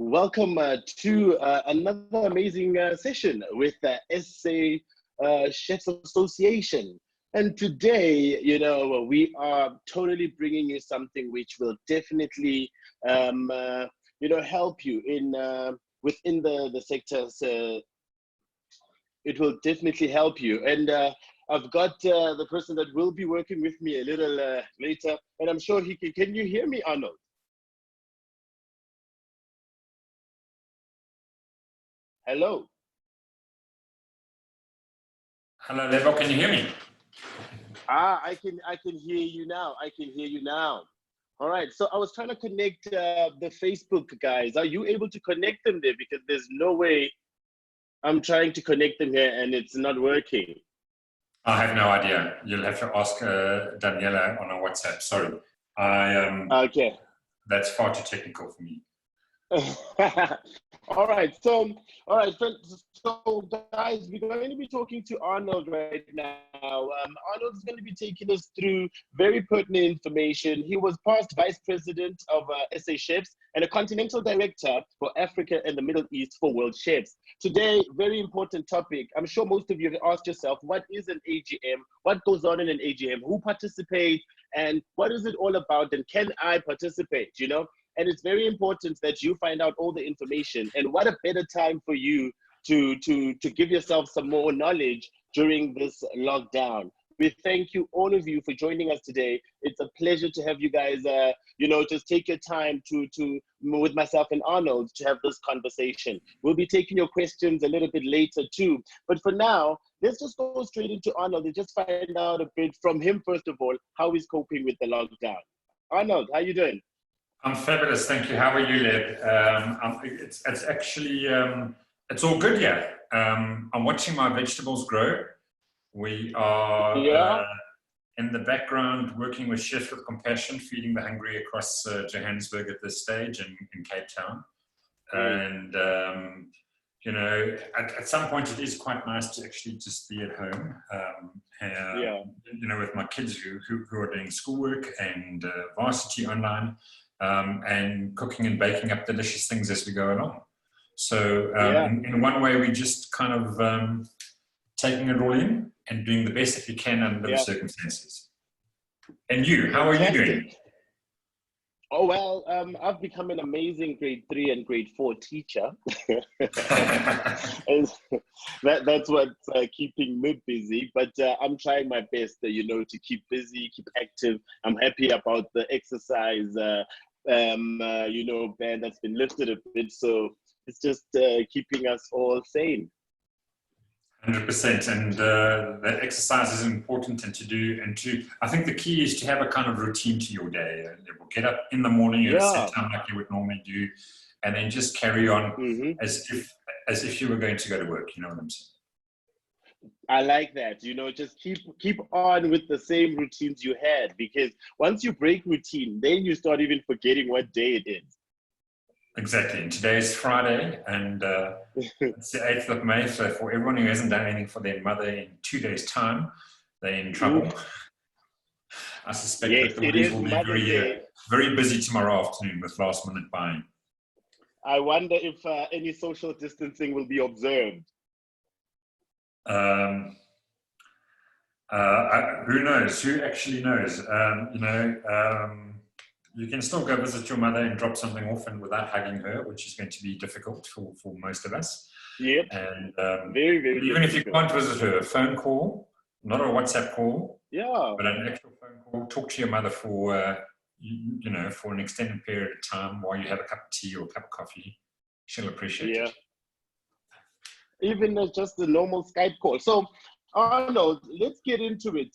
Welcome to another amazing session with the SA Chefs Association. And today, we are totally bringing you something which will definitely, help you in within the sectors. It will definitely help you. And I've got the person that will be working with me a little later, and I'm sure he can. Can you hear me, Arnold? Hello. Hello, Lebo, can you hear me? I can hear you now. I can hear you now. All right. So I was trying to connect the Facebook guys. Are you able to connect them there? Because there's no way I'm trying to connect them here and it's not working. I have no idea. You'll have to ask Daniela on our WhatsApp. Sorry. Okay. That's far too technical for me. All right, so guys, we're going to be talking to Arnold right now. Arnold is going to be taking us through very pertinent information. He was past vice president of SA Chefs and a continental director for Africa and the Middle East for World Chefs. Today, very important topic. I'm sure most of you have asked yourself, what is an AGM? What goes on in an AGM? Who participates? And what is it all about? And can I participate, And it's very important that you find out all the information. And what a better time for you to give yourself some more knowledge during this lockdown. We thank you, all of you, for joining us today. It's a pleasure to have you guys, just take your time with myself and Arnold to have this conversation. We'll be taking your questions a little bit later too. But for now, let's just go straight into Arnold and just find out a bit from him, first of all, how he's coping with the lockdown. Arnold, how you doing? I'm fabulous, thank you. How are you, Leb? It's actually, it's all good here. I'm watching my vegetables grow. We are in the background working with Chefs with Compassion, feeding the hungry across Johannesburg at this stage in Cape Town. And, at some point it is quite nice to actually just be at home, with my kids who are doing schoolwork and varsity online. And cooking and baking up delicious things as we go along. So in one way, we just kind of taking it all in and doing the best that we can under the circumstances. And you, how are you doing? Oh, well, I've become an amazing grade 3 and grade 4 teacher. That's what's keeping me busy. But I'm trying my best, to keep busy, keep active. I'm happy about the exercise, ban that's been lifted a bit. So it's just keeping us all sane. 100%, and the exercise is important I think the key is to have a kind of routine to your day. You'll get up in the morning at a set time like you would normally do, and then just carry on as if you were going to go to work. You know what I'm saying? I like that. Just keep on with the same routines you had, because once you break routine, then you start even forgetting what day it is. Exactly. And today is Friday, and it's the 8th of May. So for everyone who hasn't done anything for their mother in 2 days' time, they're in trouble. I suspect that the boys will be very busy tomorrow afternoon with last-minute buying. I wonder if any social distancing will be observed. Who knows? Who actually knows? You can still go visit your mother and drop something off and without hugging her, which is going to be difficult for most of us. Yep. And very, very even difficult. If you can't visit her, a phone call, not a WhatsApp call, but an actual phone call. Talk to your mother for for an extended period of time while you have a cup of tea or a cup of coffee. She'll appreciate it. Even just the normal Skype call. So, Arnold, let's get into it.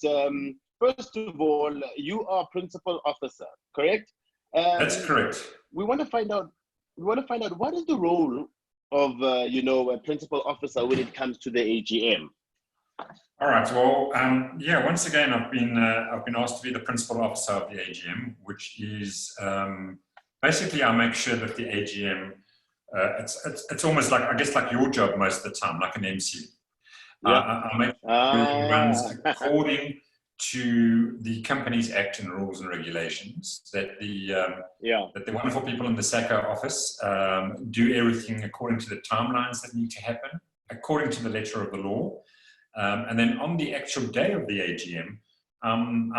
First of all, you are principal officer, correct? That's correct. We want to find out what is the role of a principal officer when it comes to the AGM. All right. Well, once again, I've been asked to be the principal officer of the AGM, which is basically I make sure that the AGM it's almost like, I guess, like your job most of the time, like an MC. I make sure it runs according to the Companies Act and rules and regulations, that the wonderful people in the SACA office do everything according to the timelines that need to happen, according to the letter of the law. And then on the actual day of the AGM, I'm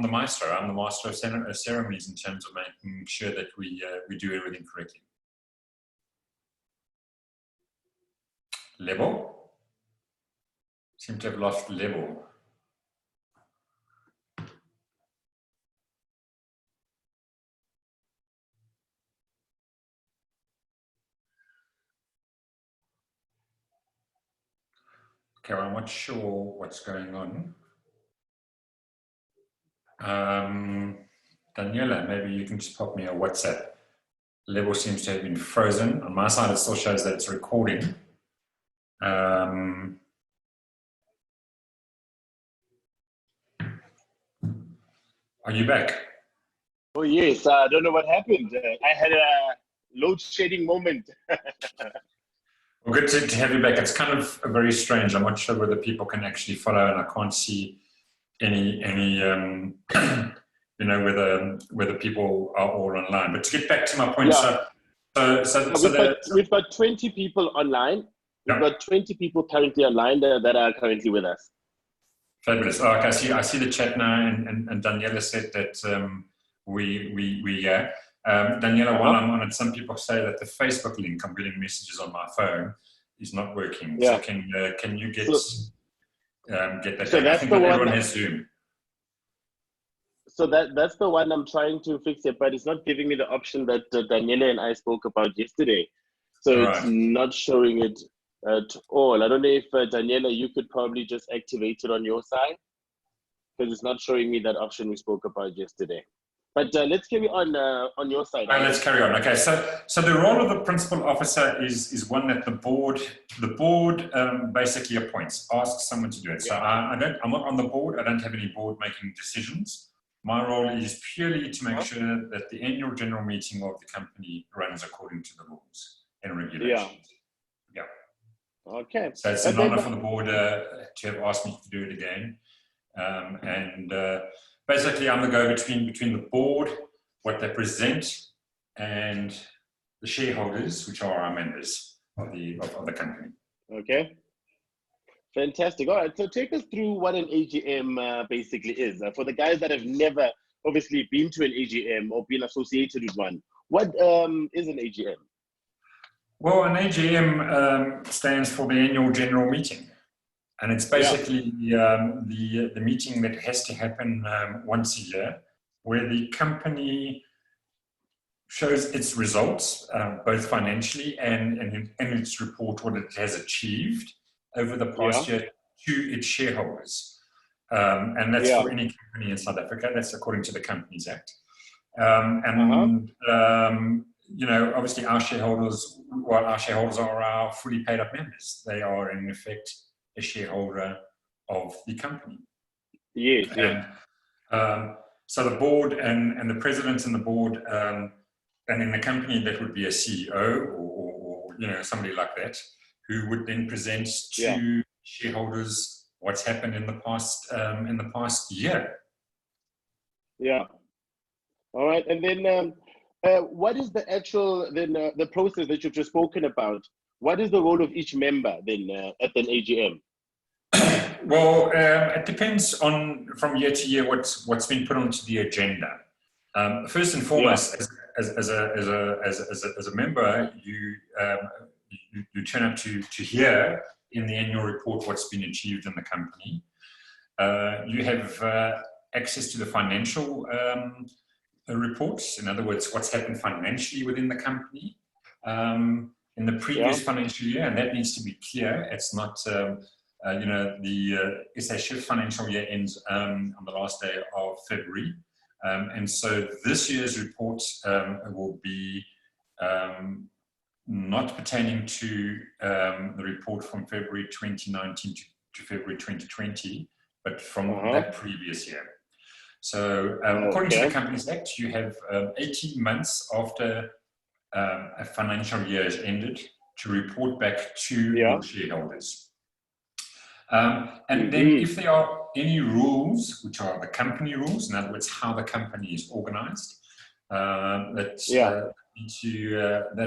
the maestro. I'm the master of ceremonies in terms of making sure that we do everything correctly. Lebo? Seem to have lost Lebo. Okay, well, I'm not sure what's going on. Daniela, maybe you can just pop me a WhatsApp. Lebo seems to have been frozen. On my side, it still shows that it's recording. Are you back? Oh, yes. I don't know what happened. I had a load shedding moment. Well, good to have you back. It's kind of very strange. I'm not sure whether people can actually follow, and I can't see any you know, whether people are all online. But to get back to my point, we've got 20 people online. We've got 20 people currently online that are currently with us. Fabulous. Oh, okay, I see the chat now, and Daniela said that Daniela, while I'm on it, some people say that the Facebook link, I'm getting messages on my phone, is not working. Yeah. So can you get that? So I think that everyone has Zoom. So that's the one I'm trying to fix it, but it's not giving me the option that Daniela and I spoke about yesterday. So it's not showing it at all. I don't know if Daniela, you could probably just activate it on your side, because it's not showing me that option we spoke about yesterday. But let's carry on your side. Let's carry on. Okay, so the role of the principal officer is one that the board basically appoints, asks someone to do it. So I'm not on the board. I don't have any board making decisions. My role is purely to make sure that the annual general meeting of the company runs according to the rules and regulations. Yeah. Okay. So it's an honor for the board to have asked me to do it again. Basically, I'm the go-between between the board, what they present, and the shareholders, which are our members of the company. Okay. Fantastic. All right. So take us through what an AGM basically is. For the guys that have never obviously been to an AGM or been associated with one, what is an AGM? Well, an AGM stands for the annual general meeting. And it's basically the meeting that has to happen once a year, where the company shows its results, both financially and in its report what it has achieved over the past year to its shareholders. And that's for any company in South Africa. That's according to the Companies Act. You know, obviously our shareholders are our fully paid up members. They are in effect a shareholder of the company. Yes. And so the board and the president and the board, and in the company that would be a CEO or you know, somebody like that, who would then present to shareholders what's happened in the past year. Yeah. All right. And then what is the actual the process that you've just spoken about? What is the role of each member then at an AGM? Well, it depends on from year to year what's been put onto the agenda. First and foremost, as a member, you turn up to hear in the annual report what's been achieved in the company. You have access to the financial reports. In other words, what's happened financially within the company in the previous financial year, and that needs to be clear. It's not, you know, the SA Shift financial year ends on the last day of February. And so this year's report will be not pertaining to the report from February 2019 to February 2020, but from that previous year. So according to the Companies Act, you have 18 months after a financial year has ended to report back to your shareholders. And then if there are any rules, which are the company rules, in other words, how the company is organized, that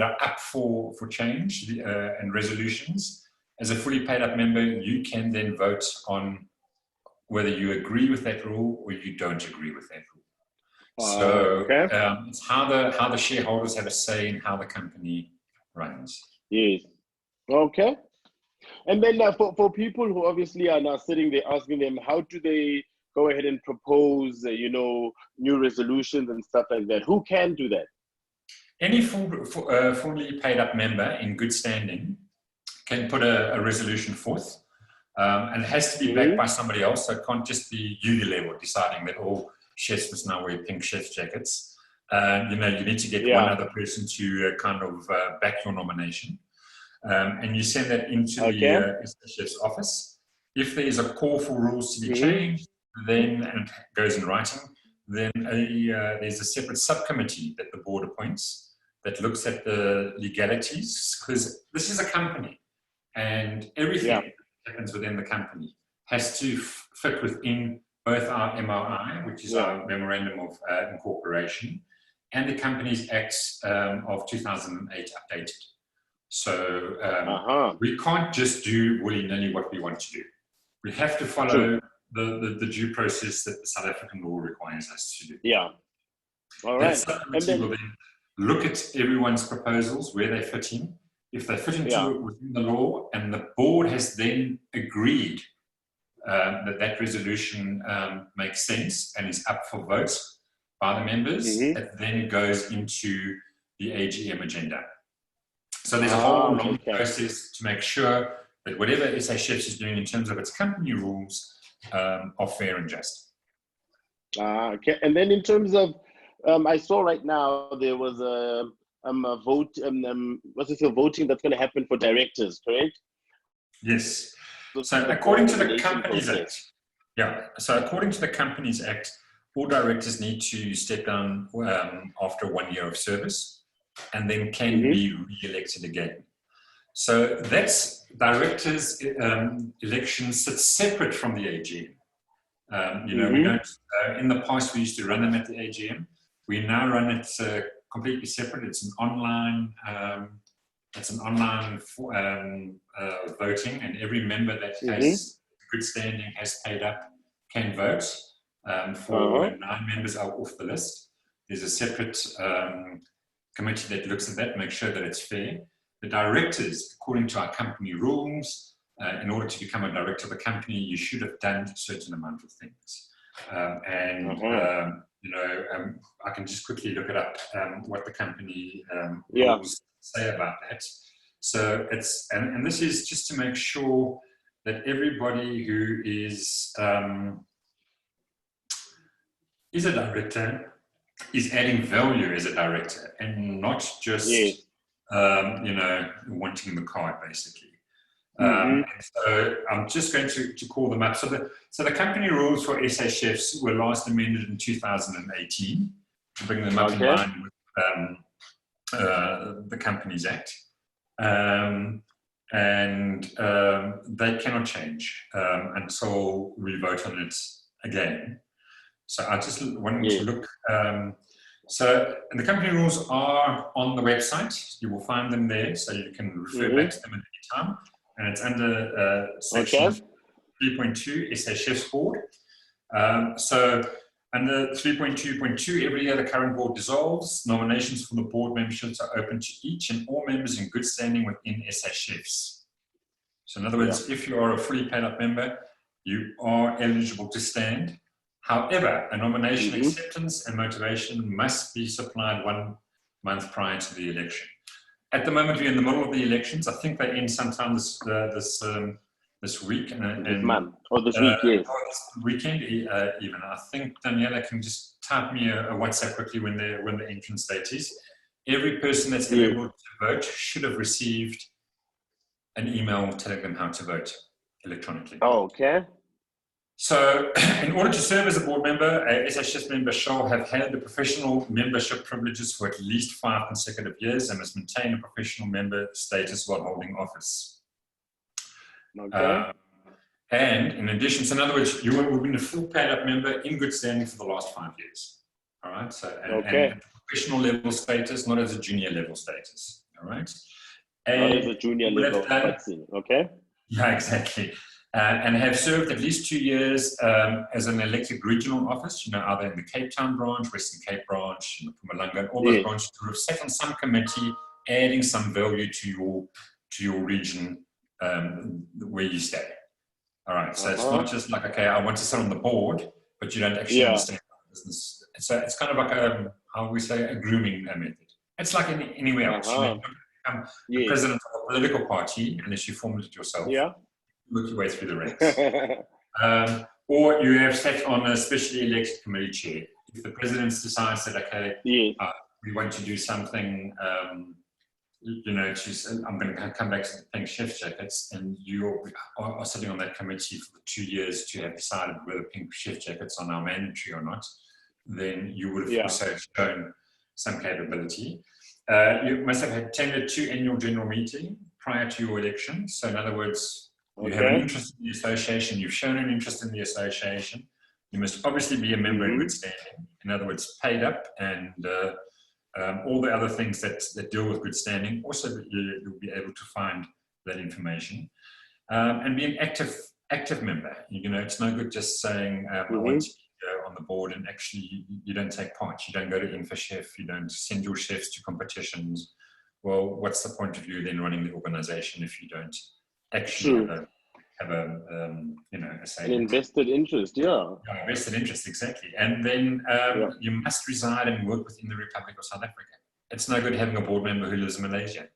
are up for change and resolutions, as a fully paid up member, you can then vote on whether you agree with that rule or you don't agree with that rule. So it's how the shareholders have a say in how the company runs. Yes. Okay. And then for people who obviously are now sitting there asking them, how do they go ahead and propose, new resolutions and stuff like that? Who can do that? Any fully paid up member in good standing can put a resolution forth, and it has to be backed by somebody else. So it can't just be Unilever deciding that all chefs must now wear pink chef's jackets. You need to get one other person to kind of back your nomination. And you send that into the chef's office. If there is a call for rules to be changed, then, and it goes in writing, then there's a separate subcommittee that the board appoints that looks at the legalities, because this is a company and everything that happens within the company has to fit within both our MOI, which is our Memorandum of Incorporation, and the Companies Acts of 2008 updated. So we can't just do willy-nilly what we want to do. We have to follow the due process that the South African law requires us to do. Yeah. All right. That subcommittee will then look at everyone's proposals, where they fit in. If they fit into within the law, and the board has then agreed that resolution makes sense and is up for vote by the members, it then goes into the AGM agenda. So there's a whole long process to make sure that whatever SA Chefs is doing in terms of its company rules are fair and just. Okay. And then in terms of, I saw right now there was a vote, voting that's going to happen for directors, correct? Yes. So according to the Companies Act, according to the Companies Act, all directors need to step down after 1 year of service, and then can be re-elected again. So that's directors' elections sit separate from the AGM. We don't. In the past, we used to run them at the AGM. We now run it completely separate. It's an online. Voting, and every member that has good standing, has paid up, can vote. For 9 members are off the list. There's a separate committee that looks at that, make sure that it's fair. The directors, according to our company rules, in order to become a director of the company, you should have done a certain amount of things. I can just quickly look it up, what the company rules say about that. So it's, and this is just to make sure that everybody who is a director is adding value as a director, and not just wanting the card, basically. So I'm just going to call them up. So the company rules for SA Chefs were last amended in 2018 to bring them up in line with the Companies Act, and they cannot change until we vote on it again. So I just wanted to look. So the company rules are on the website. You will find them there, so you can refer back to them at any time. And it's under section 3.2, SA Chefs Board. So under 3.2.2, every year the current board dissolves. Nominations for the board memberships are open to each and all members in good standing within SA Chefs. So in other words, if you are a fully paid up member, you are eligible to stand. However, a nomination acceptance and motivation must be supplied 1 month prior to the election. At the moment, we're in the middle of the elections. I think they end sometime this week. This month, or this week, yes. Or this weekend, even. I think Daniela can just type me a WhatsApp quickly when the entrance date is. Every person that's eligible to vote should have received an email telling them how to vote electronically. Okay. So, in order to serve as a board member, a SA Chefs member shall have had the professional membership privileges for at least 5 consecutive years and must maintain a professional member status while holding office. Okay. And in addition, so in other words, you have been a full paid-up member in good standing for the last 5 years. All right. So and professional level status, not as a junior level status. All right. Not as a junior level. Okay. Yeah, exactly. And have served at least 2 years as an elected regional office, either in the Cape Town branch, Western Cape branch, Mpumalanga, and all those branches, to have sat on some committee, adding some value to your region where you stay. All right, so it's not just like, okay, I want to sit on the board, but you don't actually understand the business. So it's kind of like how we say, a grooming method. It's like anywhere else. You don't become the president of a political party unless you formed it yourself. Yeah. Work your way through the ranks. Or you have sat on a specially elected committee chair. If the president decides that, okay, we want to do something, I'm going to come back to the pink chef jackets, and you are sitting on that committee for 2 years to have decided whether pink chef jackets are now mandatory or not, then you would have also shown some capability. You must have attended 2 annual general meetings prior to your election. So in other words, you have an interest in the association, you've shown an interest in the association. You must obviously be a member in good standing. In other words, paid up, and all the other things that deal with good standing. Also, you'll be able to find that information. And be an active member. It's no good just saying, I want to go on the board, and actually you don't take part. You don't go to InfoChef, you don't send your chefs to competitions. Well, what's the point of you then running the organization if you don't actually have a say? An invested interest, invested interest, exactly. And then you must reside and work within the Republic of South Africa. It's no good having a board member who lives in Malaysia.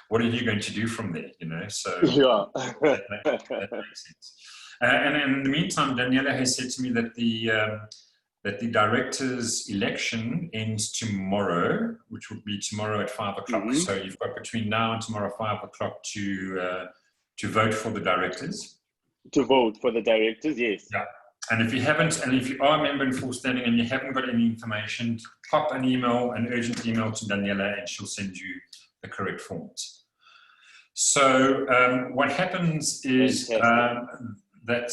What are you going to do from there? So that makes sense. And in the meantime, Daniela has said to me that the directors' election ends tomorrow, which will be tomorrow at 5 o'clock. So you've got between now and tomorrow 5 o'clock to vote for the directors. To vote for the directors, yes. Yeah. And if you haven't, and if you are a member in full standing and you haven't got any information, pop an urgent email to Daniela, and she'll send you the correct forms. So what happens is that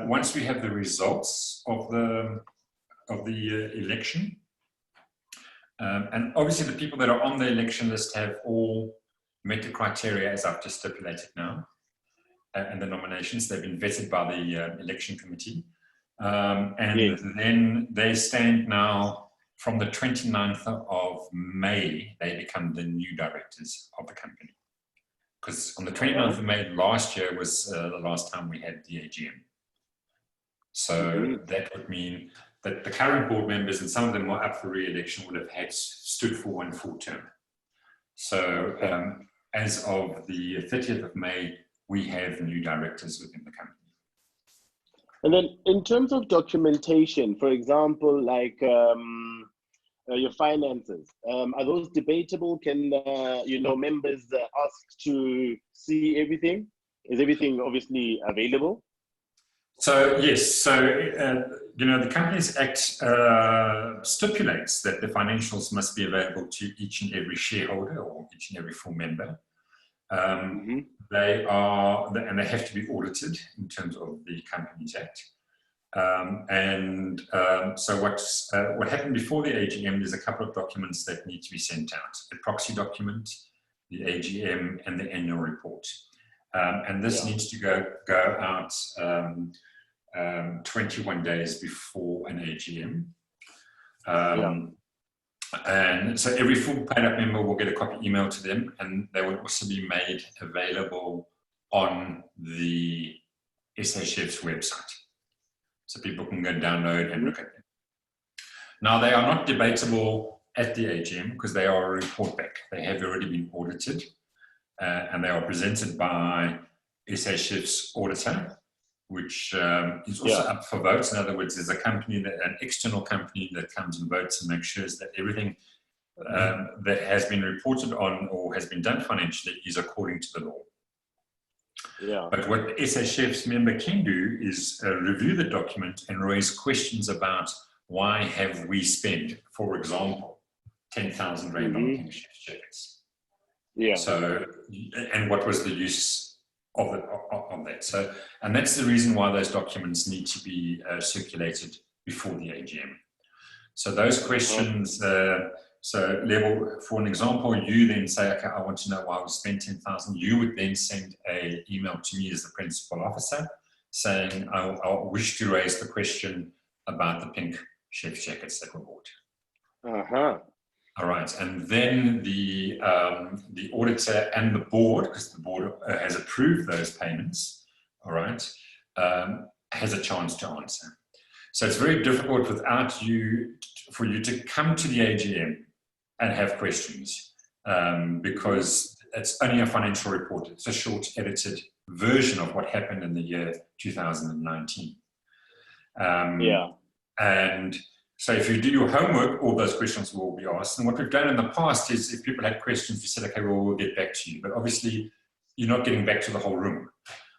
once we have the results of the election, and obviously the people that are on the election list have all met the criteria as I've just stipulated now, and the nominations, they've been vetted by the election committee, then they stand now. From the 29th of May, they become the new directors of the company. Because on the 29th of May last year was the last time we had the AGM. So that would mean that the current board members, and some of them are up for re-election, would have stood for 1 full term. So as of the 30th of May, we have new directors within the company. And then in terms of documentation, for example, like your finances, are those debatable? Can, members ask to see everything? Is everything obviously available? So, yes. So, the Companies Act stipulates that the financials must be available to each and every shareholder or each and every full member. They are, and they have to be audited in terms of the Companies Act. So what happened before the AGM, there's a couple of documents that need to be sent out: the proxy document, the AGM, and the annual report. And this needs to go out 21 days before an AGM. And so every full paid-up member will get a copy emailed to them, and they will also be made available on the SA Chef's website. So people can go download and look at them. Now, they are not debatable at the AGM because they are a report back. They have already been audited, and they are presented by SA Chef's auditor, which is also up for votes. In other words, there's an external company that comes and votes and makes sure that everything that has been reported on or has been done financially is according to the law. But what the SA Chef's member can do is review the document and raise questions about why have we spent, for example, 10,000 Rand on King Chef's jackets. So, and what was the use of that. So, and that's the reason why those documents need to be circulated before the AGM. So those questions, so level, for an example, you then say, okay, I want to know why we spent 10,000. You would then send an email to me as the principal officer saying, I wish to raise the question about the pink chef jackets that were bought. All right, and then the auditor and the board, because the board has approved those payments, all right, has a chance to answer. So it's very difficult without you, for you to come to the AGM and have questions, because it's only a financial report. It's a short edited version of what happened in the year 2019. And so if you do your homework, all those questions will be asked. And what we've done in the past is if people had questions, we said, okay, well, we'll get back to you. But obviously, you're not getting back to the whole room.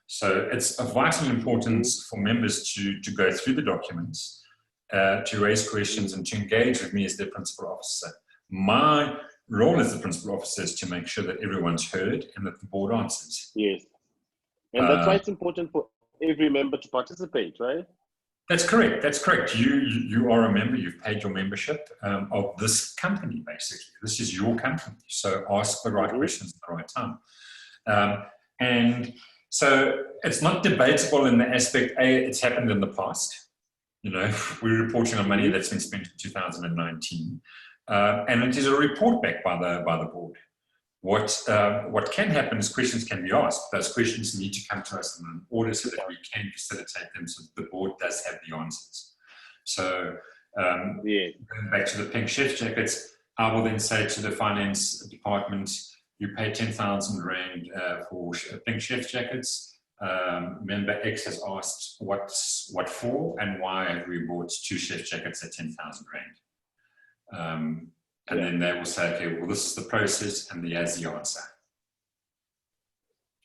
So it's of vital importance for members to go through the documents, to raise questions and to engage with me as their principal officer. My role as the principal officer is to make sure that everyone's heard and that the board answers. Yes. And that's why it's important for every member to participate, right? That's correct. That's correct. You are a member. You've paid your membership of this company, basically. This is your company. So ask the right questions at the right time. And so it's not debatable in the aspect, A, it's happened in the past. You know, we're reporting on money that's been spent in 2019. And it is a report back by the board. What can happen is questions can be asked. Those questions need to come to us in an order so that we can facilitate them so that the board does have the answers. So going back to the pink chef jackets, I will then say to the finance department, you pay 10,000 Rand for pink chef jackets. Member X has asked what for and why have we bought 2 chef jackets at 10,000 Rand. And then they will say, okay, well, this is the process, and there's the answer.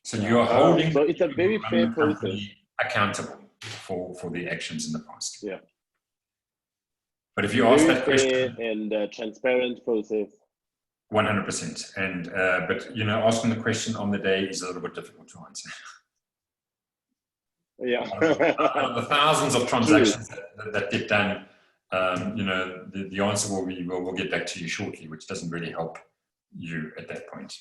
So you are holding so it's a very fair process. Accountable for the actions in the past. Yeah. But if you ask that question, and transparent process. 100%. And but you know, asking the question on the day is a little bit difficult to answer. Yeah. Out of the thousands of transactions that get done. You know, the answer will be, well, we'll get back to you shortly, which doesn't really help you at that point.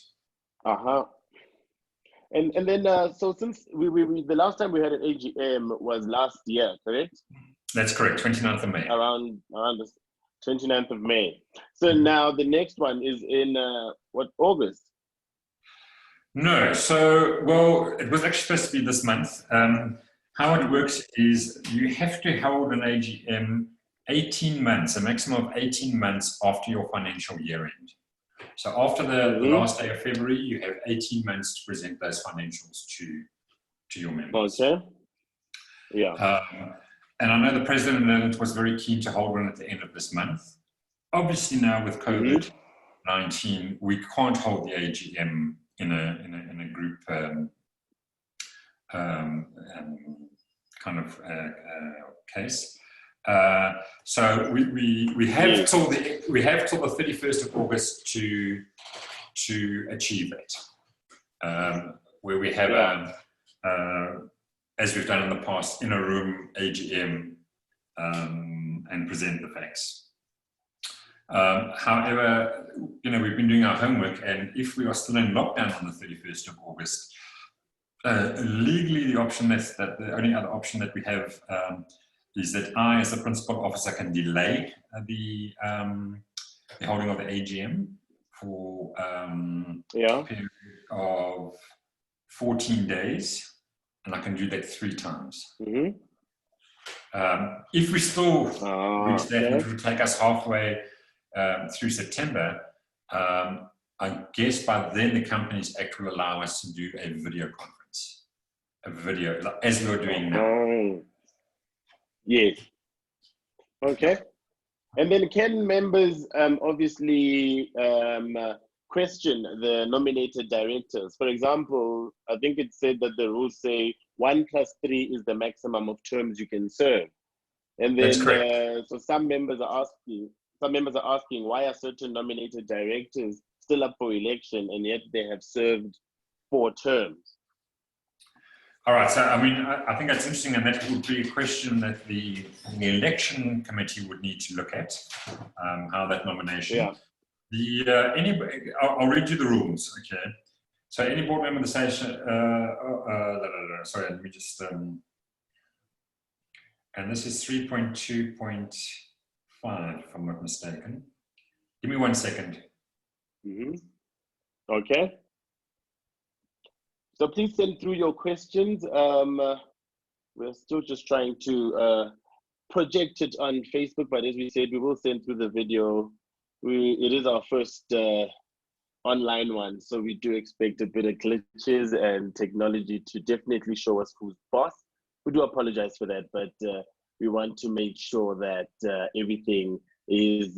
And then, so since we the last time we had an AGM was last year, correct? That's correct, 29th of May. Around the 29th of May. So now the next one is in, August? No, so, well, it was actually supposed to be this month. How it works is you have to hold an AGM 18 months, a maximum of 18 months after your financial year end. So after the last day of February, you have 18 months to present those financials to your members. Okay. Yeah. And I know the president was very keen to hold one at the end of this month. Obviously now with COVID-19, we can't hold the AGM in a group kind of case. So we have till the 31st of August to achieve that, where we have as we've done in the past, in a room AGM and present the facts. However, you know, we've been doing our homework, and if we are still in lockdown on the 31st of August, legally the option the only other option that we have is that I, as the principal officer, can delay the holding of the AGM for a period of 14 days, and I can do that 3 times. If we still reach that, which would take us halfway through September, I guess by then the Companies Act will allow us to do a video conference, as we're doing now. Yes. Okay. And then can members obviously question the nominated directors? For example, I think it said that the rules say 1 + 3 is the maximum of terms you can serve. And then so some members are asking why are certain nominated directors still up for election and yet they have served 4 terms? All right, so I mean, I think that's interesting, and that would be a question that the election committee would need to look at, how that nomination. Yeah. I'll read you the rules, okay? So any board member of the station, sorry, let me just, and this is 3.2.5, if I'm not mistaken. Give me 1 second. Okay. So please send through your questions. We're still just trying to project it on Facebook, but as we said, we will send through the video. It is our first online one, so we do expect a bit of glitches and technology to definitely show us who's boss. We do apologize for that, but we want to make sure that everything is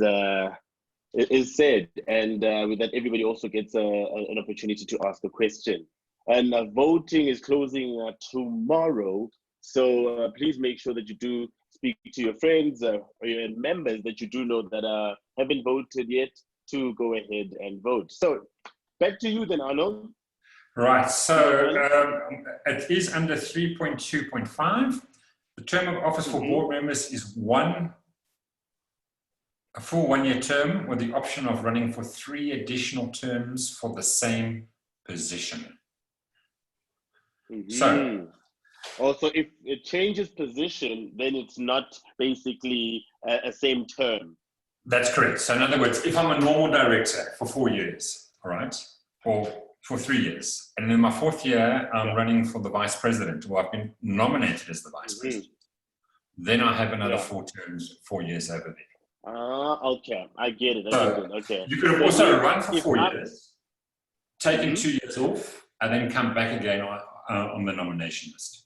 said, and that everybody also gets an opportunity to ask a question. And voting is closing tomorrow, so please make sure that you do speak to your friends or your members that you do know that haven't voted yet to go ahead and vote. So back to you then, Arnold. Right, so it is under 3.2.5. The term of office for board members is a full 1-year term with the option of running for 3 additional terms for the same position. So, also, if it changes position, then it's not basically a same term. That's correct. So in other words, if I'm a normal director for 4 years, all right, or for 3 years, and in my 4th year, I'm running for the vice president, or I've been nominated as the vice president, then I have another 4 terms, 4 years over there. Okay, I get it. Okay. You could have also run for 4 years, taken 2 years off, and then come back again on the nomination list.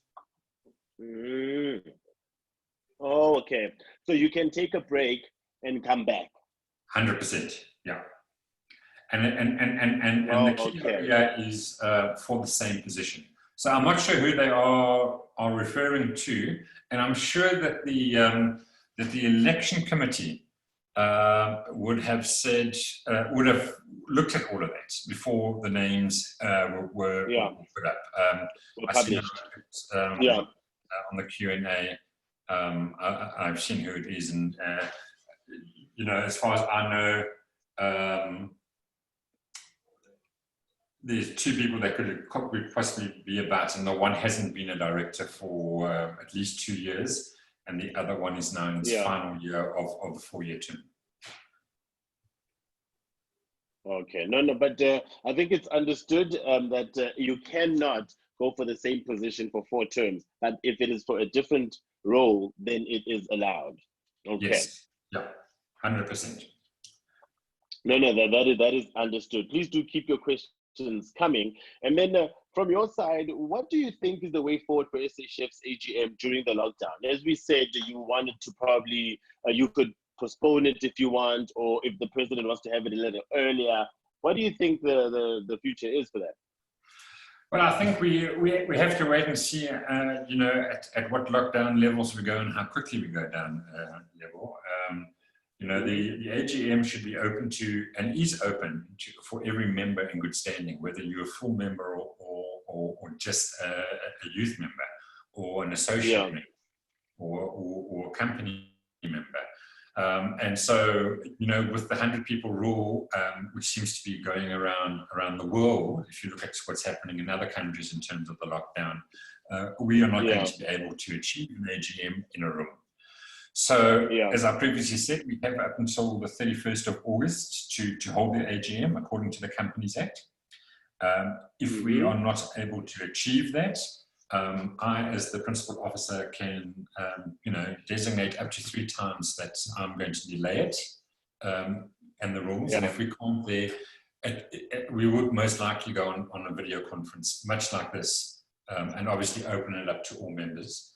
Oh, okay. So you can take a break and come back. 100%, yeah. And the key area is for the same position. So I'm not sure who they are referring to, and I'm sure that the election committee would have looked at all of that before the names were put up. I see on the Q&A, I've seen who it is, and you know, as far as I know, there's 2 people that could possibly be about, and the one hasn't been a director for at least 2 years, and the other one is now in its final year of the 4-year term. Okay, no, but I think it's understood that you cannot go for the same position for 4 terms, but if it is for a different role, then it is allowed. Okay. Yes, yeah, 100%. No, that is understood. Please do keep your questions coming. And then from your side, what do you think is the way forward for SA Chefs AGM during the lockdown? As we said, you wanted to probably, you could postpone it if you want, or if the president wants to have it a little earlier. What do you think the future is for that? Well, I think we have to wait and see, you know, at what lockdown levels we go and how quickly we go down level. You know, the AGM should be open to, and is open to, for every member in good standing, whether you're a full member or just a youth member or an associate member or a company member. And so, you know, with the 100 people rule, which seems to be going around the world, if you look at what's happening in other countries in terms of the lockdown, we are not going to be able to achieve an AGM in a room. So, as I previously said, we have up until the 31st of August to hold the AGM according to the Companies Act. If we are not able to achieve that, I, as the principal officer, can, you know, designate up to 3 times that I'm going to delay it and the rules. And if we can't, we would most likely go on a video conference, much like this, and obviously open it up to all members.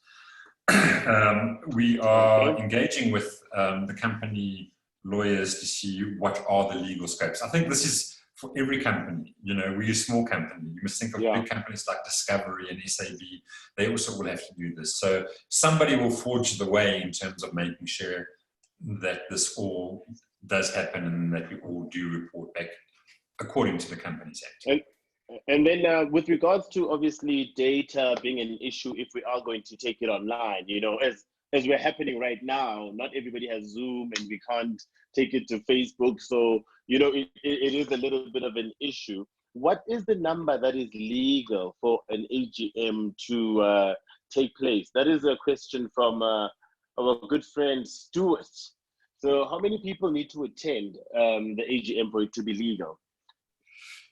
We are engaging with the company lawyers to see what are the legal scopes. I think this is for every company. You know, we're a small company. You must think of big companies like Discovery and SAB. They also will have to do this. So somebody will forge the way in terms of making sure that this all does happen and that we all do report back according to the Companies Act. And then with regards to obviously data being an issue, if we are going to take it online, you know, as we're happening right now, not everybody has Zoom and we can't take it to Facebook. So, you know, it is a little bit of an issue. What is the number that is legal for an AGM to take place? That is a question from our good friend Stuart. So how many people need to attend the AGM for it to be legal?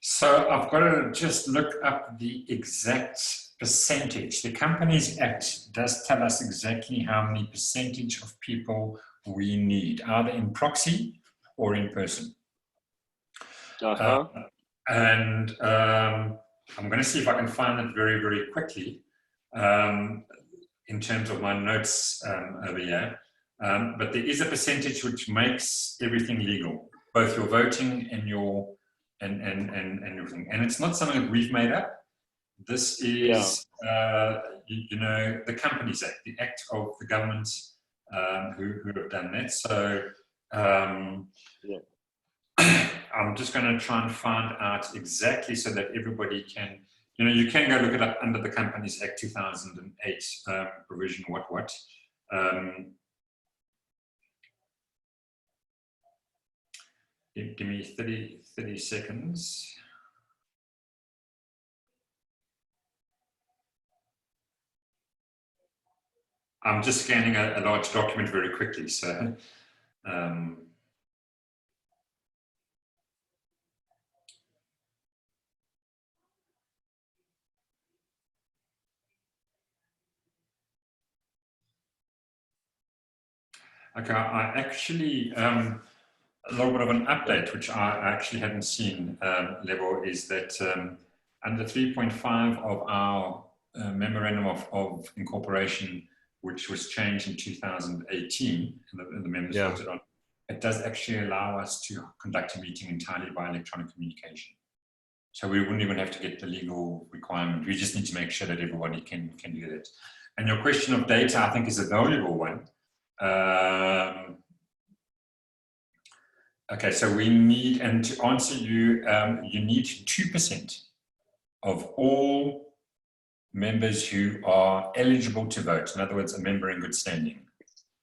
So I've got to just look up the exact percentage. The Companies Act does tell us exactly how many percentage of people we need, either in proxy or in person. And I'm going to see if I can find it very, very quickly in terms of my notes over here. But there is a percentage which makes everything legal, both your voting and your and everything. And it's not something that we've made up. This is, you know, the Companies Act, the act of the government who have done that. So I'm just going to try and find out exactly so that everybody can, you know, you can go look it up under the Companies Act 2008 provision, what. Give me 30 seconds. I'm just scanning a large document very quickly, so okay, I actually a little bit of an update, which I actually hadn't seen, Lebo, is that under 3.5 of our Memorandum of Incorporation, which was changed in 2018, and the members voted on, it does actually allow us to conduct a meeting entirely by electronic communication. So we wouldn't even have to get the legal requirement. We just need to make sure that everybody can do that. And your question of data, I think, is a valuable one. Okay, so we need, and to answer you, you need 2% of all members who are eligible to vote. In other words, a member in good standing.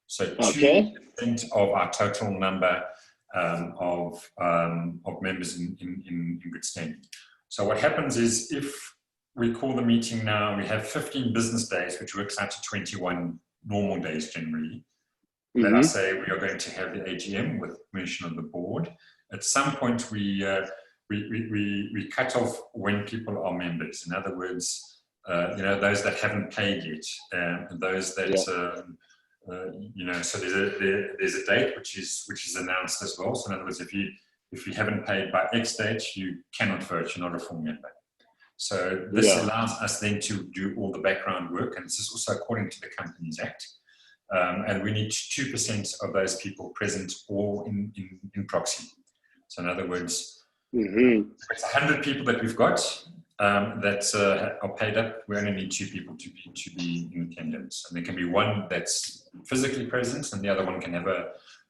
So 2% of our total number of members in good standing. So what happens is, if we call the meeting now, we have 15 business days, which works out to 21 normal days generally. Then I say we are going to have the AGM with permission of the board. At some point, we cut off when people are members. In other words, you know, those that haven't paid yet, and those that you know. So there's a date which is announced as well. So in other words, if you haven't paid by X date, you cannot vote. You're not a full member. So this allows us then to do all the background work, and this is also according to the Companies Act. And we need 2% of those people present or in proxy. So in other words, it's 100 people that we've got that are paid up. We only need 2 people to be in attendance. And there can be one that's physically present, and the other one can have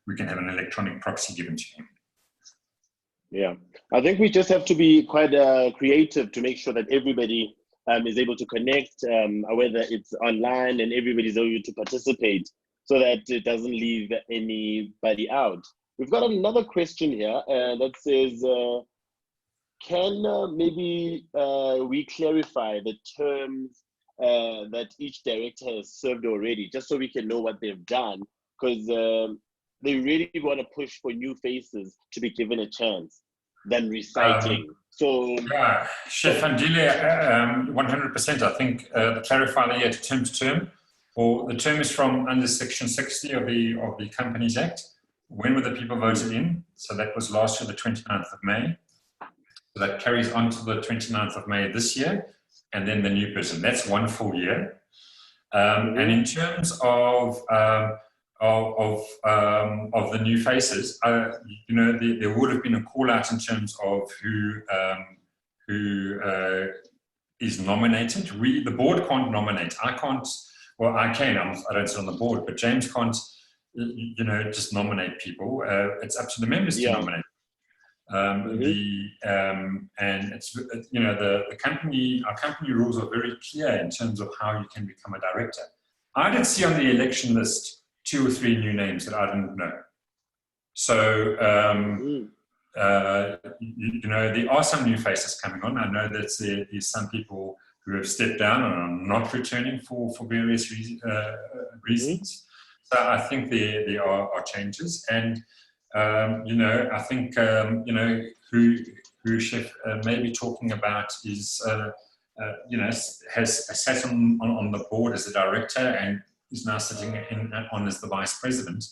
we can have an electronic proxy given to him. Yeah, I think we just have to be quite creative to make sure that everybody is able to connect, whether it's online, and everybody's able to participate so that it doesn't leave anybody out. We've got another question here that says, can maybe we clarify the terms that each director has served already, just so we can know what they've done, because they really want to push for new faces to be given a chance than reciting. So yeah, Chef Andile, 100%. I think the clarifier here to term, or the term is from under Section 60 of the Companies Act. When were the people voted in? So that was last year, the 29th of May. So that carries on to the 29th of May this year, and then the new person. That's 1 full year. And in terms of the new faces, you know, there would have been a call out in terms of who is nominated. The board can't nominate. I can't. Well, I can. I don't sit on the board, but James can't. You know, just nominate people. It's up to the members to nominate. And it's, you know, our company rules are very clear in terms of how you can become a director. I did see on the election list 2 or 3 new names that I didn't know. So, you know, there are some new faces coming on. I know that there's some people who have stepped down and are not returning for various reasons. So I think there are changes. And, you know, I think, you know, who Chef may be talking about is, you know, has sat on the board as a director and is now sitting on as the vice president.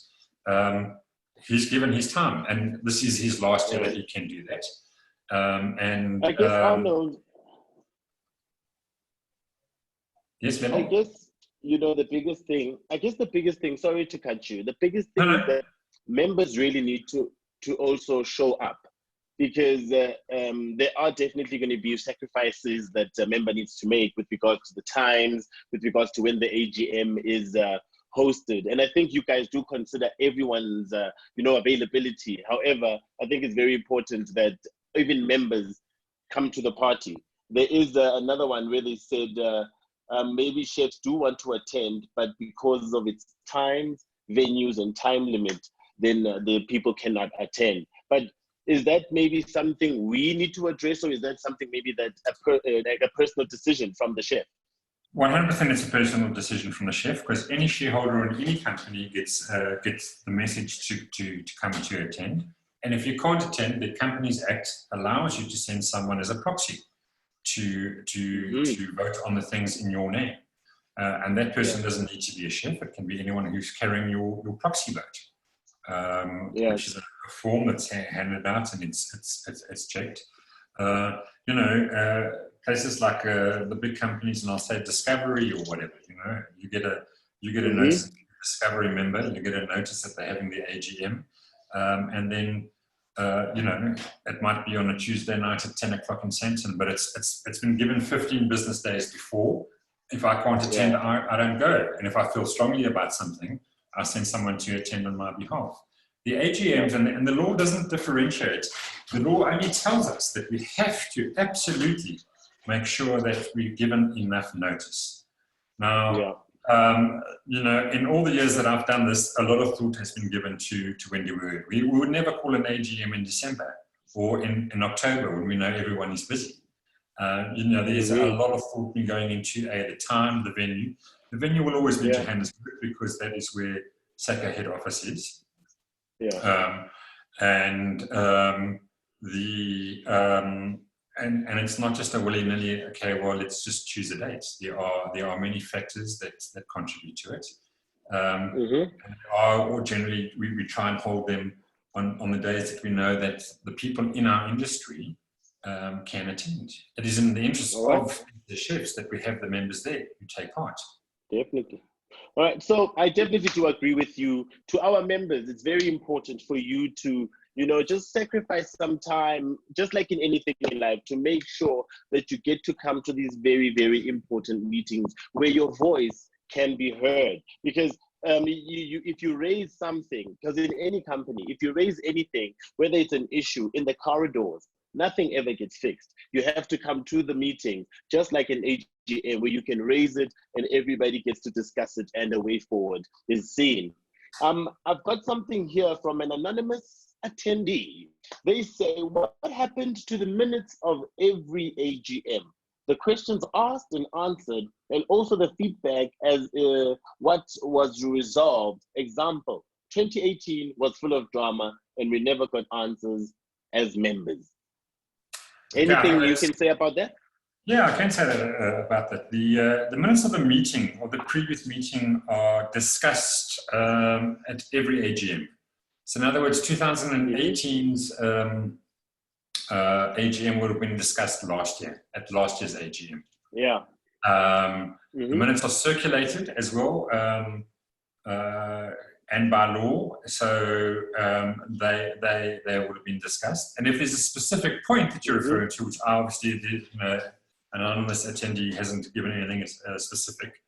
He's given his time, and this is his last year that he can do that. And I guess, Arnold, yes, I guess, you know, the biggest thing, sorry to cut you, the biggest thing is that members really need to also show up, because there are definitely going to be sacrifices that a member needs to make with regards to the times, with regards to when the AGM is hosted. And I think you guys do consider everyone's, you know, availability. However, I think it's very important that even members come to the party. There is another one where they said maybe chefs do want to attend, but because of its times, venues, and time limit, then the people cannot attend. But is that maybe something we need to address, or is that something maybe that like a personal decision from the chef? 100% it's a personal decision from the chef, because any shareholder in any company gets the message to come to attend. And if you can't attend, the Companies Act allows you to send someone as a proxy to vote on the things in your name. And that person doesn't need to be a chef. It can be anyone who's carrying your proxy vote, which is a form that's handed out and it's checked. You know, places like the big companies, and I'll say Discovery or whatever, you know, you get a notice as a Discovery member, you get a notice that they're having the AGM, and then you know, it might be on a Tuesday night at 10 o'clock in Sandton, but it's been given 15 business days before. If I can't attend, I don't go. And if I feel strongly about something, I send someone to attend on my behalf. The AGMs, and the law doesn't differentiate. The law only tells us that we have to absolutely make sure that we're given enough notice. Now, you know, in all the years that I've done this, a lot of thought has been given to when do we would never call an AGM in December or in October when we know everyone is busy. You know, there's a lot of thought been going into the time, the venue. The venue will always be Johannesburg because that is where SACA head office is. And it's not just a willy-nilly, okay, well, let's just choose a date. There are many factors that contribute to it. Or generally, we try and hold them on the days that we know that the people in our industry can attend. It is in the interest of the chefs that we have the members there who take part. Definitely. All right, so I definitely do agree with you. To our members, it's very important for you to, you know, just sacrifice some time, just like in anything in life, to make sure that you get to come to these very, very important meetings where your voice can be heard. Because if you raise something, because in any company, if you raise anything, whether it's an issue in the corridors, nothing ever gets fixed. You have to come to the meeting, just like an AGM, where you can raise it and everybody gets to discuss it and a way forward is seen. I've got something here from an anonymous attendee. They say, what happened to the minutes of every AGM? The questions asked and answered, and also the feedback as what was resolved. Example, 2018 was full of drama and we never got answers as members. Anything you can say about that? Yeah, I can say that about that. The minutes of the meeting or the previous meeting are discussed at every AGM. So in other words, 2018's AGM would have been discussed last year at last year's AGM. Yeah. The minutes are circulated as well, and by law, so they would have been discussed. And if there's a specific point that you're referring to, which obviously you know, an anonymous attendee hasn't given anything specific,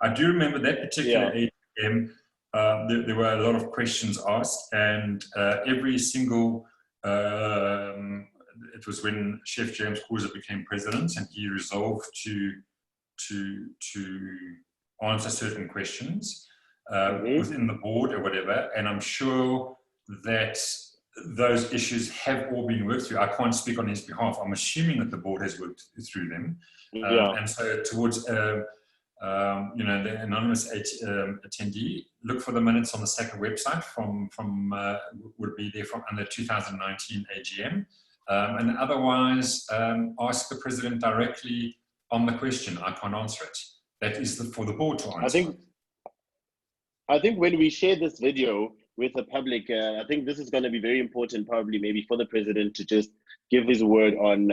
I do remember that particular AGM. There were a lot of questions asked, and every single it was when Chef James Causer became president, and he resolved to answer certain questions within the board or whatever. And I'm sure that those issues have all been worked through. I can't speak on his behalf. I'm assuming that the board has worked through them. And so towards, the anonymous attendee, look for the minutes on the SACA website would be there from under 2019 AGM. And otherwise, ask the president directly on the question. I can't answer it. That is for the board to answer. I think when we share this video with the public, I think this is going to be very important, probably maybe for the president to just give his word on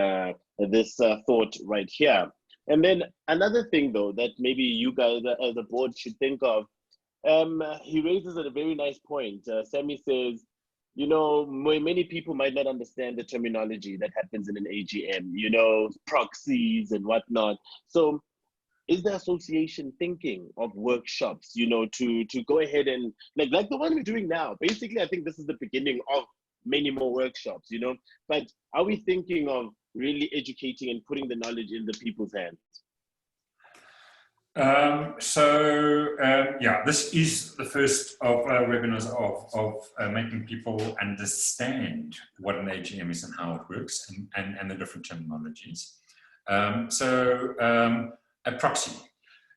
this thought right here. And then another thing, though, that maybe you guys as a board should think of, he raises a very nice point. Sammy says, you know, many people might not understand the terminology that happens in an AGM, you know, proxies and whatnot. So is the association thinking of workshops, you know, to go ahead and like the one we're doing now? Basically, I think this is the beginning of many more workshops, you know, but are we thinking of really educating and putting the knowledge in the people's hands? Yeah, this is the first of webinars of making people understand what an AGM is and how it works and the different terminologies. A proxy.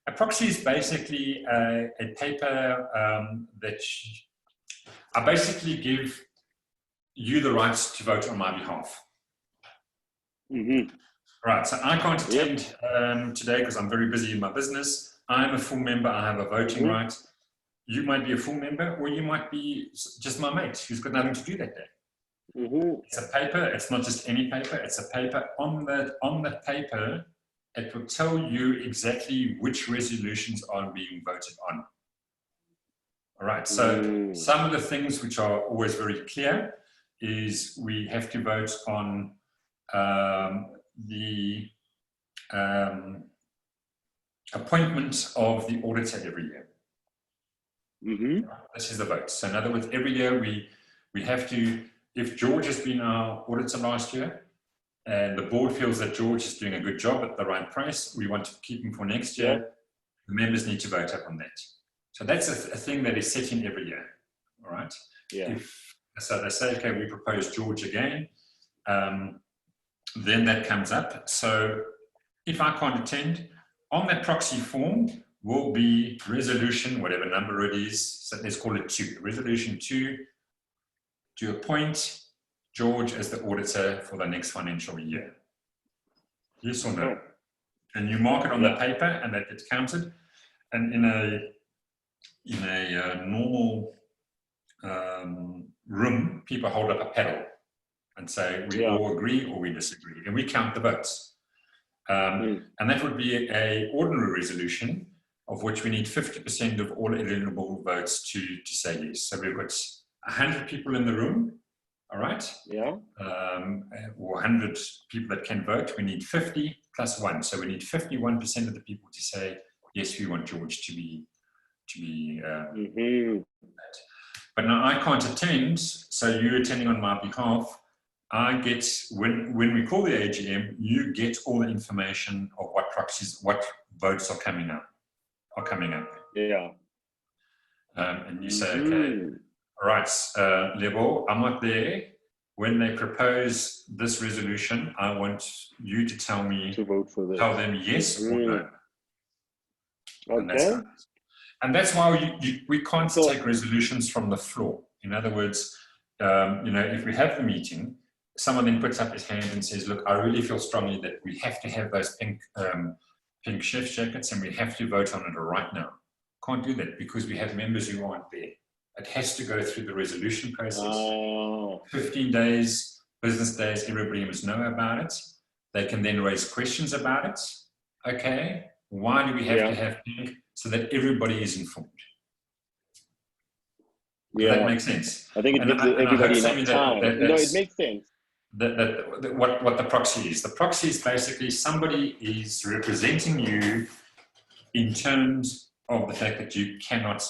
A proxy is basically a paper that I basically give you the rights to vote on my behalf. Right, so I can't attend today because I'm very busy in my business. I'm a full member, I have a voting right. You might be a full member, or you might be just my mate who's got nothing to do that day. It's a paper, it's not just any paper, it's a paper. On the paper, it will tell you exactly which resolutions are being voted on. All right, so some of the things which are always very clear is we have to vote on the appointment of the auditor every year. This is the vote. So in other words, every year we have to, if George has been our auditor last year, and the board feels that George is doing a good job at the right price, we want to keep him for next year, the members need to vote up on that. So that's a thing that is set in every year, all right? So they say, okay, we propose George again, then that comes up. So if I can't attend, on that proxy form will be resolution, whatever number it is, so let's call it 2. Resolution 2, to appoint George as the auditor for the next financial year. Yes or no? And you mark it on the paper and that gets counted. And in a normal room, people hold up a paddle and say, we all agree or we disagree. And we count the votes. And that would be an ordinary resolution of which we need 50% of all eligible votes to say yes. So we've got 100 people in the room, all right? Or 100 people that can vote. We need 50 plus 1. So we need 51% of the people to say, yes, we want George to be But now I can't attend, so you're attending on my behalf. I get, when we call the AGM, you get all the information of what proxies, what votes are coming up. And you say, okay, all right, Lebo, I'm not there. When they propose this resolution, I want you to tell me, to vote for this. Tell them yes or no. And that's why we can't take resolutions from the floor. In other words, if we have the meeting, someone then puts up his hand and says, look, I really feel strongly that we have to have those pink chef's jackets and we have to vote on it right now. Can't do that because we have members who aren't there. It has to go through the resolution process. 15 days, business days, everybody must know about it. They can then raise questions about it. Okay, why do we have to have pink? So that everybody is informed. Does that make sense? I think it gives everybody enough time. No, it makes sense. What the proxy is. The proxy is basically somebody is representing you in terms of the fact that you cannot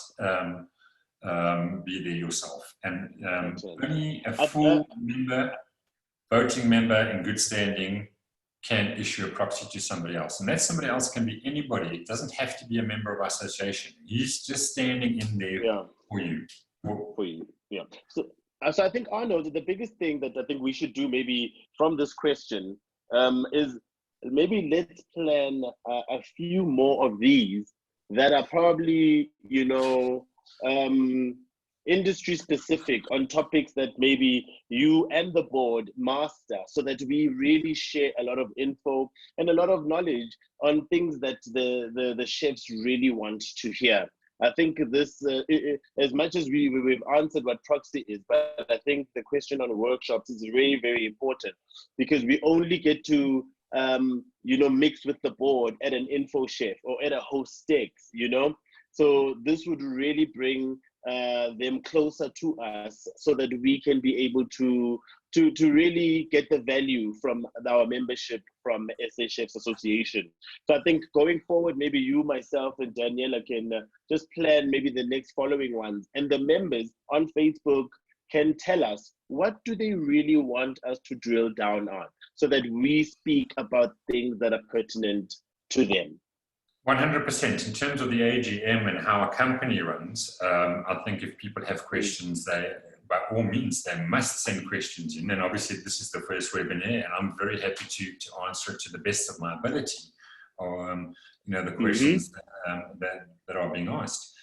be there yourself. And only a full member, voting member in good standing can issue a proxy to somebody else. And that somebody else can be anybody. It doesn't have to be a member of our association. He's just standing in there for you. For you, yeah. So I think, Arnold, the biggest thing that I think we should do maybe from this question is maybe let's plan a few more of these that are probably, you know, industry specific on topics that maybe you and the board master, so that we really share a lot of info and a lot of knowledge on things that the chefs really want to hear. I think this, as much as we've answered what proxy is, but I think the question on workshops is very, very important, because we only get to, you know, mix with the board at an info chef or at a host stakes, you know? So this would really bring them closer to us, so that we can be able to really get the value from our membership from SA Chefs Association. So I think going forward, maybe you, myself, and Daniela can just plan maybe the next following ones, and the members on Facebook can tell us what do they really want us to drill down on, so that we speak about things that are pertinent to them. 100%. In terms of the AGM and how a company runs, I think if people have questions, they, by all means, they must send questions in. And obviously, this is the first webinar, and I'm very happy to answer it to the best of my ability. You know, the questions that are being asked,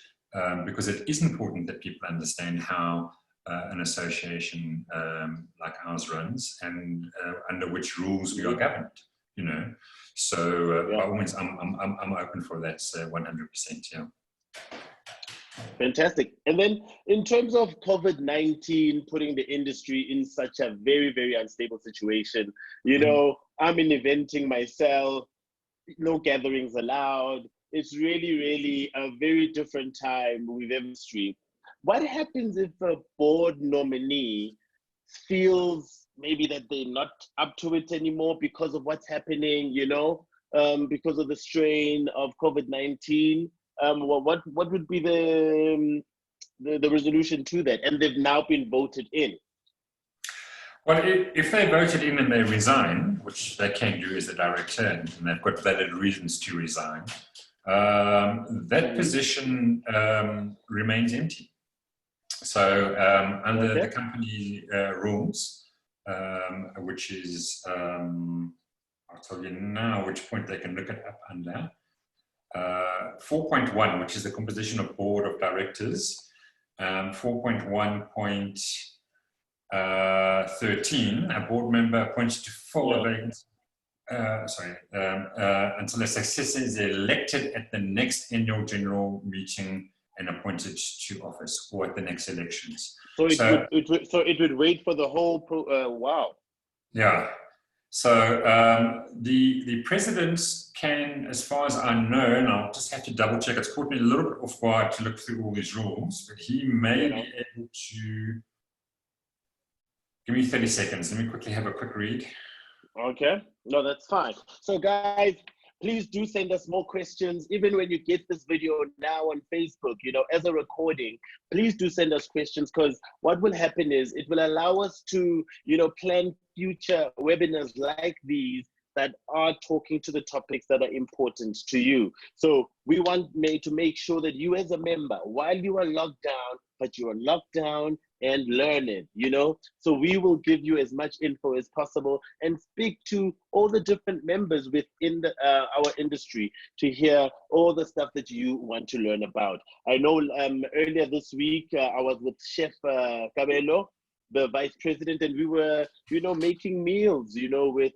because it is important that people understand how an association like ours runs, and under which rules we are governed. You know. So by all means, I'm open for that 100%. Yeah. Fantastic. And then in terms of COVID-19 putting the industry in such a very, very unstable situation, you know, I'm in eventing myself, no gatherings allowed. It's really, really a very different time with industry. What happens if a board nominee feels maybe that they're not up to it anymore because of what's happening, you know, because of the strain of COVID-19? What would be the resolution to that? And they've now been voted in. Well, if they voted in and they resign, which they can do as a director, and they've got valid reasons to resign, that position remains empty. So under the company rules, which is, I'll tell you now which point they can look it up under, 4.1, which is the composition of board of directors, 4.1.13, a board member appointed to fill a vacancy, until a successor is elected at the next annual general meeting and appointed to office, or at the next elections. So it would wait for the whole wow. Yeah. So the presidents can, as far as I know, and I'll just have to double check, it's caught me a little bit off guard to look through all these rules, but he may be able to, give me 30 seconds, let me quickly have a quick read. Okay, no, that's fine. So guys, please do send us more questions, even when you get this video now on Facebook, you know, as a recording. Please do send us questions, because what will happen is it will allow us to, you know, plan future webinars like these that are talking to the topics that are important to you. So we want to make sure that you as a member, while you are locked down, but you are locked down and learning, you know? So we will give you as much info as possible and speak to all the different members within our industry to hear all the stuff that you want to learn about. I know earlier this week, I was with Chef Cabello, the vice president, and we were, you know, making meals, you know, with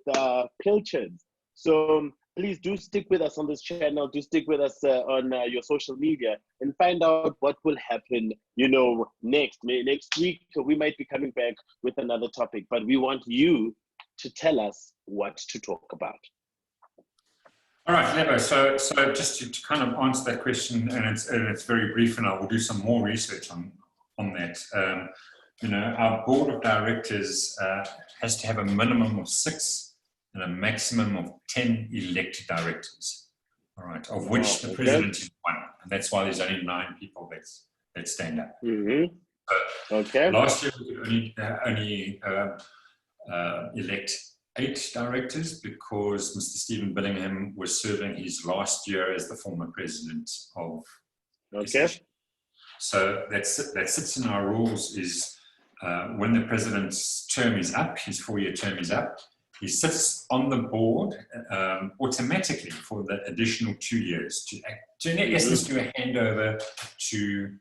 pilchards. So please do stick with us on this channel, do stick with us on your social media, and find out what will happen, you know, next week. We might be coming back with another topic, but we want you to tell us what to talk about. All right, Lebo, so just to kind of answer that question, and it's very brief, and I will do some more research on that. You know, our board of directors has to have a minimum of 6 and a maximum of 10 elected directors, all right, of which the president is 1. And that's why there's only 9 people that stand up. Mm-hmm. So Okay. last year we could only elect 8 directors because Mr. Stephen Billingham was serving his last year as the former president of Okay. So that sits in our rules is when the president's term is up, his 4-year term is up, he sits on the board automatically for the additional 2 years to in essence do a handover to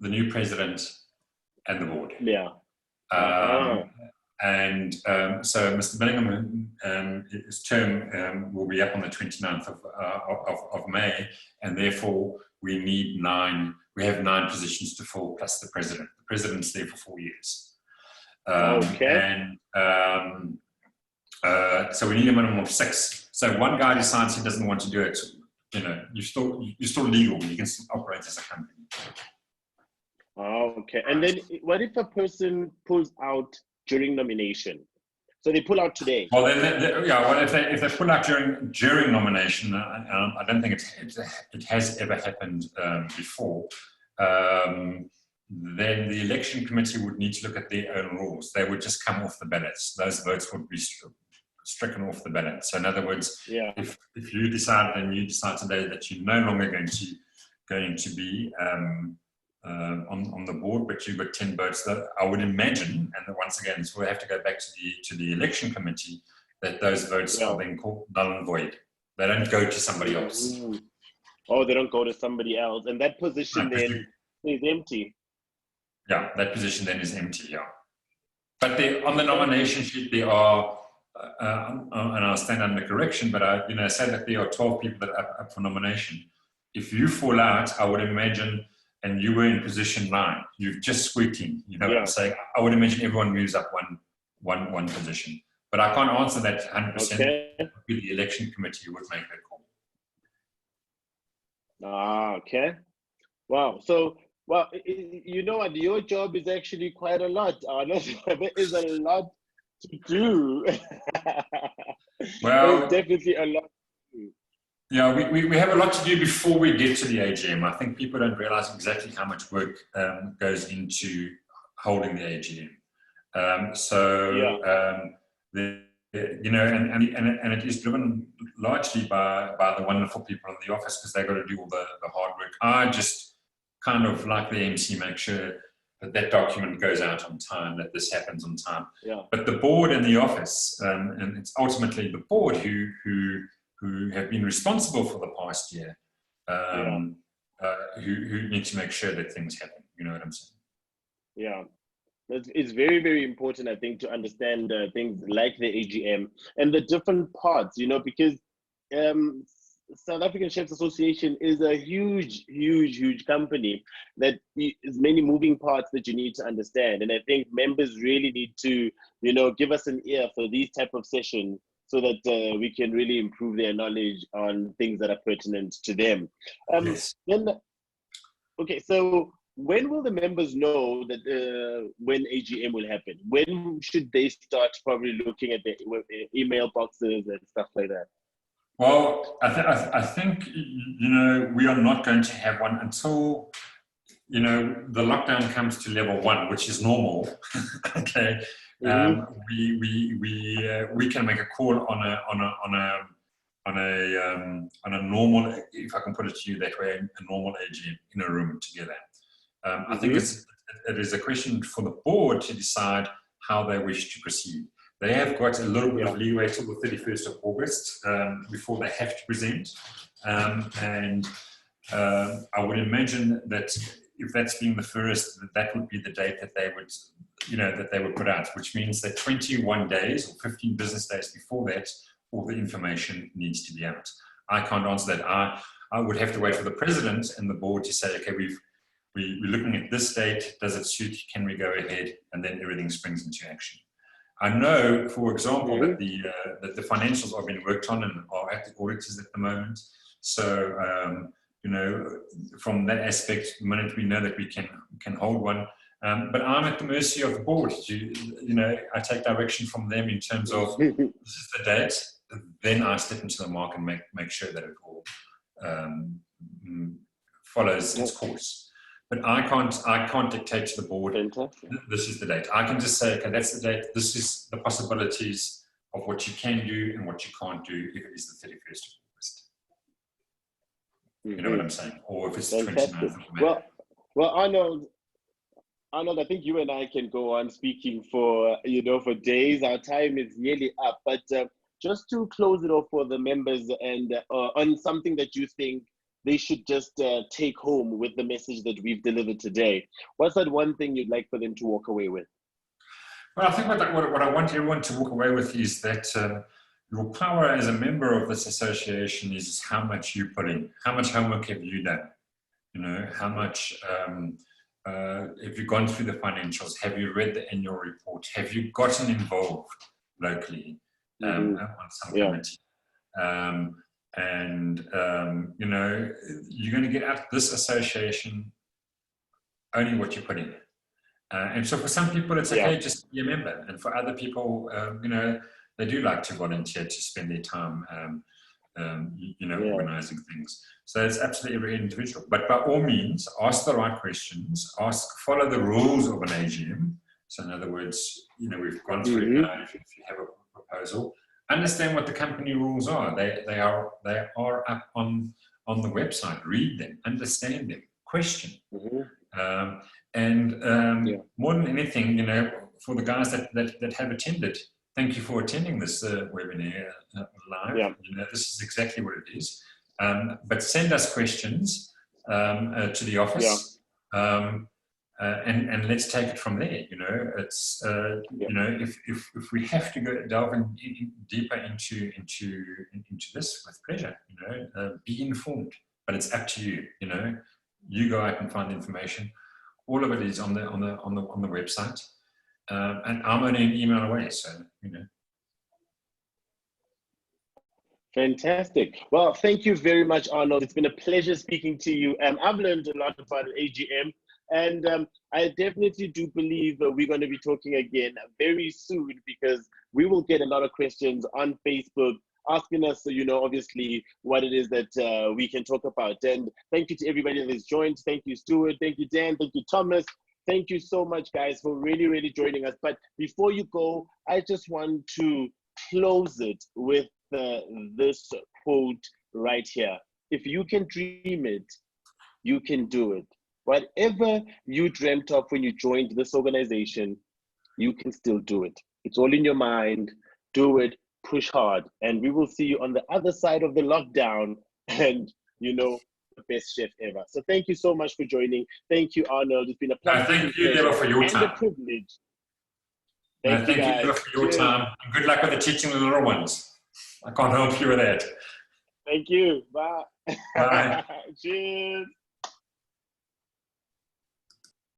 the new president and the board. Yeah. And so Mr. Billingham, his term will be up on the 29th of May, and therefore we need 9. We have 9 positions to fill plus the president. The president's there for 4 years. Okay. And so we need a minimum of 6. So one guy decides he doesn't want to do it. You know, you're still legal. You can still operate as a company. Okay. And then what if a person pulls out during nomination? So they pull out today. Well, if they pull out during nomination, I don't think it has ever happened before. Then the election committee would need to look at their own rules. They would just come off the ballots. Those votes would be stricken off the ballot. So in other words, if you decide today that you're no longer going to be on the board, but you've got 10 votes, that I would imagine, and once again, so we'll have to go back to the election committee, that those votes are then called null and void. They don't go to somebody else. Oh, they don't go to somebody else, and that position then is empty. Yeah, that position then is empty. Yeah, but on the nomination sheet there are, and I'll stand under correction, but I say that there are 12 people that are up for nomination. If you fall out, I would imagine. And you were in position 9, you've just squeaked in, you know what I'm saying? I would imagine everyone moves up one position. But I can't answer that 100%. Okay. The election committee would make that call. Okay. Wow. So, you know what? Your job is actually quite a lot, Arnold. There is a lot to do. Well, there's definitely a lot to do. Yeah, we have a lot to do before we get to the AGM. I think people don't realize exactly how much work goes into holding the AGM. And it is driven largely by the wonderful people in the office because they've got to do all the hard work. I just kind of, like the MC, make sure that document goes out on time, that this happens on time. Yeah. But the board and the office, and it's ultimately the board who have been responsible for the past year, who need to make sure that things happen. You know what I'm saying? Yeah. It's very, very important, I think, to understand things like the AGM and the different parts, because South African Chefs Association is a huge, huge, huge company that is many moving parts that you need to understand. And I think members really need to, give us an ear for these type of sessions, so that we can really improve their knowledge on things that are pertinent to them. Yes. Okay, so when will the members know that when AGM will happen? When should they start probably looking at the email boxes and stuff like that? Well, I think, we are not going to have one until, the lockdown comes to level 1, which is normal. Okay. We can make a call on a normal, if I can put it to you that way, a normal AGM in a room together. I think it is a question for the board to decide how they wish to proceed. They have got a little bit of leeway till the 31st of August before they have to present, and I would imagine that if that's being the first, that would be the date that they would, that they would put out, which means that 21 days or 15 business days before that, all the information needs to be out. I can't answer that. I would have to wait for the president and the board to say, okay, we're looking at this date. Does it suit? Can we go ahead? And then everything springs into action. I know, for example, that the financials are being worked on and are at the auditors at the moment. So, from that aspect, the minute we know that we can hold one, but I'm at the mercy of the board. I take direction from them in terms of this is the date. Then I step into the market and make sure that it all follows its course. But I can't dictate to the board, Fantastic. this is the date. I can just say, okay, that's the date. This is the possibilities of what you can do and what you can't do if it is the 31st of August. You know what I'm saying? Or if it's the 29th of May. Well, Arnold, I think you and I can go on speaking for, for days. Our time is nearly up. But just to close it off for the members and on something that you think they should just take home with the message that we've delivered today, what's that one thing you'd like for them to walk away with? Well, I think what I want everyone to walk away with is that your power as a member of this association is how much you put in, how much homework have you done, how much have you gone through the financials, have you read the annual report, have you gotten involved locally on some committee, you're going to get out of this association only what you put in. And so for some people, it's okay just to be a member. And for other people, they do like to volunteer to spend their time, organizing things. So it's absolutely every individual. But by all means, ask the right questions, follow the rules of an AGM. So in other words, we've gone through it now. If you have a proposal, understand what the company rules are. They are up on the website. Read them, understand them, question. More than anything, for the guys that have attended, thank you for attending this webinar live. This is exactly what it is. But send us questions to the office, and let's take it from there. It's if we have to go delve in deeper into this, with pleasure. Be informed, but it's up to you. You go out and find information. All of it is on the website, and I'm only an email away. So Fantastic. Well, thank you very much, Arnold. It's been a pleasure speaking to you. I've learned a lot about AGM, and I definitely do believe we're going to be talking again very soon, because we will get a lot of questions on Facebook asking us, obviously what it is that we can talk about. And thank you to everybody that has joined. Thank you, Stuart. Thank you, Dan. Thank you, Thomas. Thank you so much, guys, for really, really joining us. But before you go, I just want to close it with this quote right here. If you can dream it, you can do it. Whatever you dreamt of when you joined this organization, you can still do it. It's all in your mind. Do it. Push hard, and we will see you on the other side of the lockdown, and the best chef ever. So thank you so much for joining. Thank you, Arnold. It's been a pleasure. Thank you, Debo, for your time. And a privilege. Thank you, Debo, for your time. And good luck with the teaching the little ones. I can't help you with that. Thank you. Bye. Bye. Cheers.